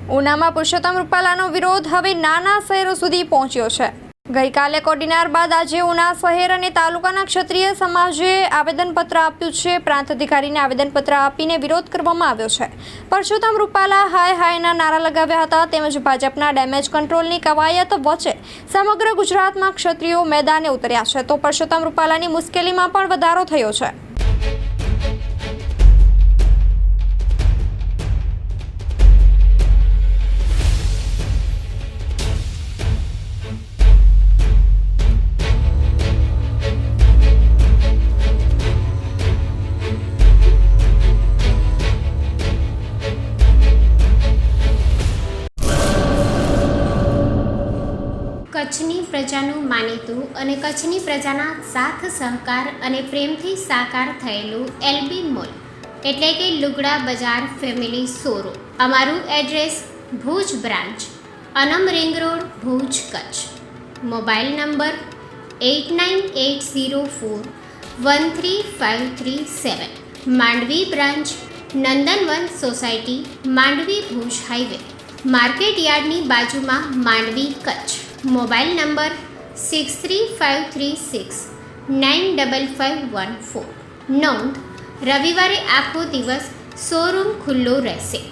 ઉનામાં પુરુષોત્તમ રૂપાલાનો વિરોધ હવે નાના શહેરો સુધી પહોંચ્યો છે। ગઈકાલે કોડીનાર બાદ આજે ઉના શહેર અને તાલુકાના ક્ષત્રિય સમાજે આવેદનપત્ર આપ્યું છે। પ્રાંત અધિકારીને આવેદનપત્ર આપીને વિરોધ કરવામાં આવ્યો છે। પુરુષોત્તમ રૂપાલા હાય હાયના નારા લગાવ્યા હતા તેમજ ભાજપના ડેમેજ કંટ્રોલની કવાયત વચ્ચે સમગ્ર ગુજરાતમાં ક્ષત્રિયો મેદાને ઉતર્યા છે તો પુરુષોત્તમ રૂપાલાની મુશ્કેલીમાં પણ વધારો થયો છે। કચ્છની પ્રજાનું માનીતું અને કચ્છની પ્રજાના સાથ સહકાર અને પ્રેમથી સાકાર થયેલું એલબી મોલ એટલે કે લુગડા બજાર ફેમિલી શોરૂમ। અમારું address Bhuj branch, Anam ring road, Bhuj, Kutch. Mobile number 8980413537। Mandvi branch, Nandanvan society, Mandvi, Bhuj highway, market યાર્ડની બાજુમાં, માંડવી, કચ્છ। Mobile number 6353695514। નોંધ: રવિવારે આખો દિવસ શોરૂમ ખુલ્લો રહેશે।